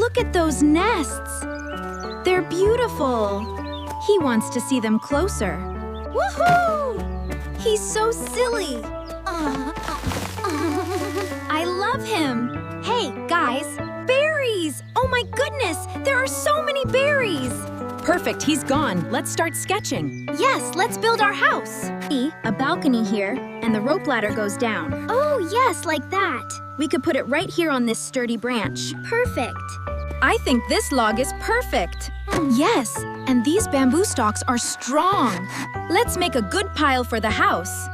Look at those nests. They're beautiful. He wants to see them closer. Woohoo! He's so silly. I love him. Hey, guys, berries! Oh my goodness, there are so many berries. Perfect, he's gone. Let's start sketching. Yes, let's build our house. See, a balcony here, and the rope ladder goes down. Oh, yes, like that. We could put it right here on this sturdy branch. Perfect. I think this log is perfect. Yes, and these bamboo stalks are strong. Let's make a good pile for the house.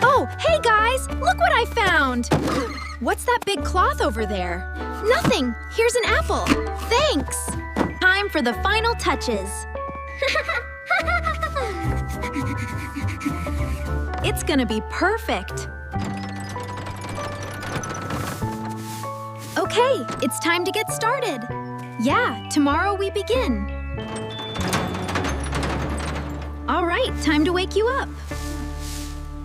Oh, hey guys, look what I found. What's that big cloth over there? Nothing. Here's an apple. Thanks. Time for the final touches. It's gonna be perfect. Okay, it's time to get started. Yeah, tomorrow we begin. All right, time to wake you up.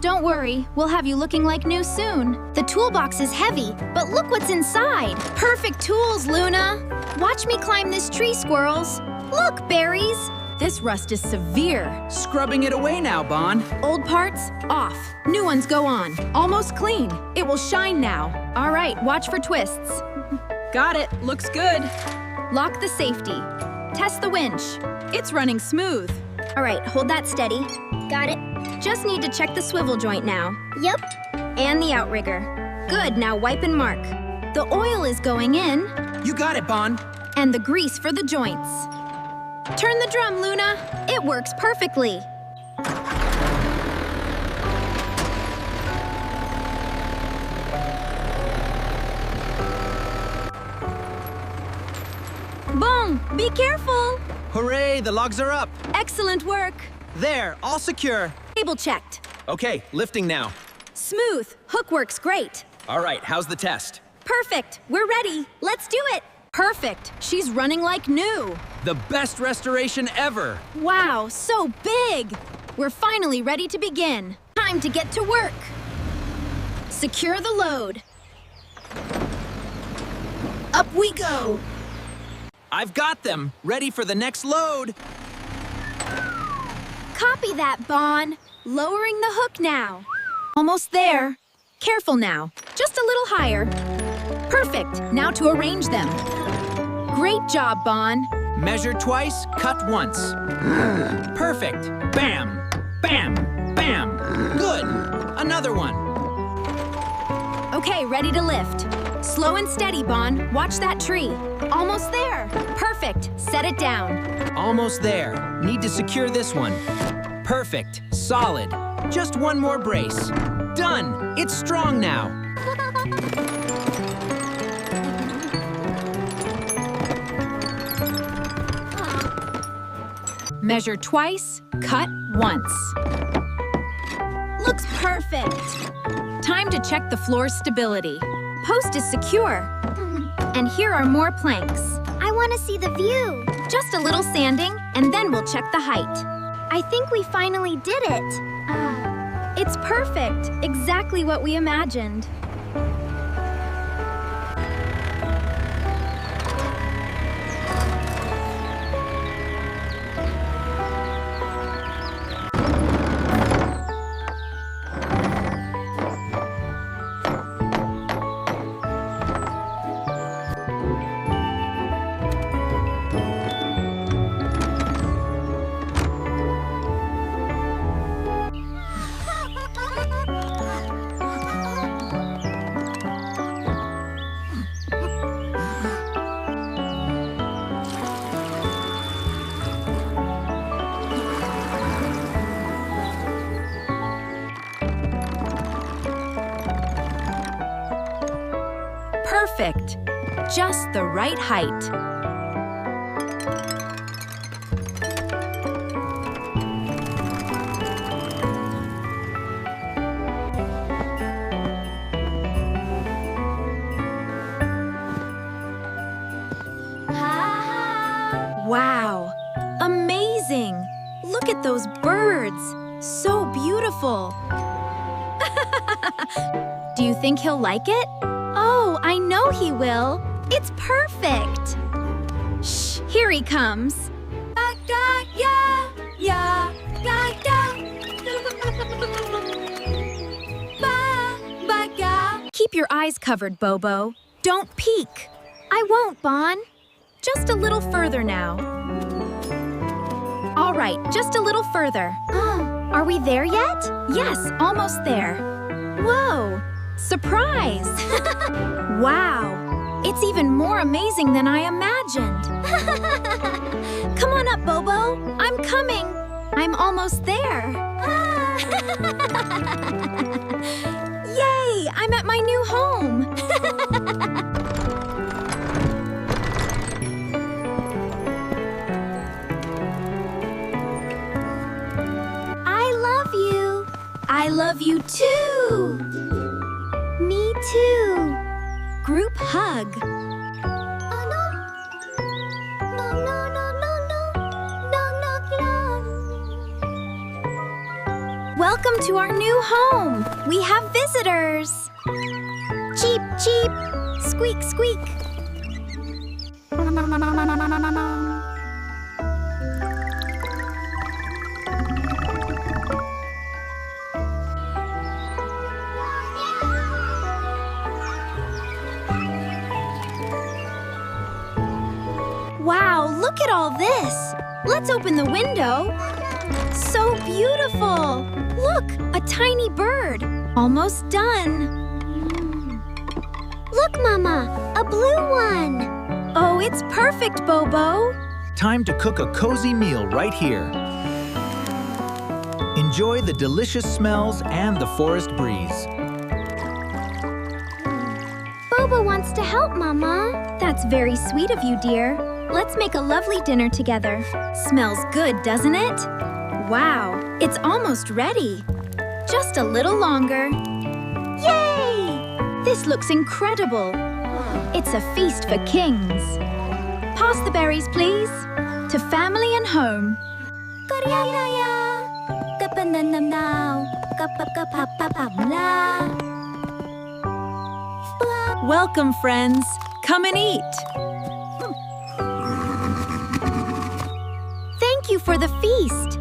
Don't worry, we'll have you looking like new soon. The toolbox is heavy, but look what's inside. Perfect tools, Luna. Watch me climb this tree, squirrels. Look, berries. This rust is severe. Scrubbing it away now, Bon. Old parts, off. New ones go on. Almost clean. It will shine now. All right, watch for twists. Got it. Looks good. Lock the safety. Test the winch. It's running smooth. All right, hold that steady. Got it. Just need to check the swivel joint now. Yep. And the outrigger. Good, now wipe and mark. The oil is going in. You got it, Bon. And the grease for the joints. Turn the drum, Luna. It works perfectly. Boom! Be careful! Hooray, the logs are up. Excellent work. There, all secure. Cable checked. Okay, lifting now. Smooth. Hook works great. All right, how's the test? Perfect. We're ready. Let's do it. Perfect. She's running like new. The best restoration ever. Wow, so big. We're finally ready to begin. Time to get to work. Secure the load. Up we go. I've got them. Ready for the next load. Copy that, Bon. Lowering the hook now. Almost there. Careful now. Just a little higher. Perfect. Now to arrange them. Great job, Bon. Measure twice, cut once. Perfect. Bam, bam, bam. Good. Another one. Okay, ready to lift. Slow and steady, Bon. Watch that tree. Almost there. Perfect. Set it down. Almost there. Need to secure this one. Perfect. Solid. Just one more brace. Done. It's strong now. Measure twice, cut once. Looks perfect. Time to check the floor's stability. Post is secure. And here are more planks. I want to see the view. Just a little sanding, and then we'll check the height. I think we finally did it. It's perfect. Exactly what we imagined. Perfect. Just the right height. Wow. Amazing. Look at those birds. So beautiful. Do you think he'll like it? Oh, I know he will. It's perfect. Shh, here he comes. Keep your eyes covered, Bobo. Don't peek. I won't, Bon. Just a little further now. All right, just a little further. Are we there yet? Yes, almost there. Whoa! Surprise! Wow! It's even more amazing than I imagined. Come on up, Bobo. I'm coming. I'm almost there. Yay! I'm at my new home. I love you too. Me too. Group hug. Oh no. No, no, no, no, no. No, no, no. Welcome to our new home. We have visitors. Cheep, cheep. Squeak, squeak. Wow, look at all this. Let's open the window. So beautiful. Look, a tiny bird. Almost done. Look, Mama, a blue one. Oh, it's perfect, Bobo. Time to cook a cozy meal right here. Enjoy the delicious smells and the forest breeze. Bobo wants to help, Mama. That's very sweet of you, dear. Let's make a lovely dinner together. Smells good, doesn't it? Wow, it's almost ready. Just a little longer. Yay! This looks incredible. It's a feast for kings. Pass the berries, please. To family and home. Welcome, friends. Come and eat. Thank you for the feast.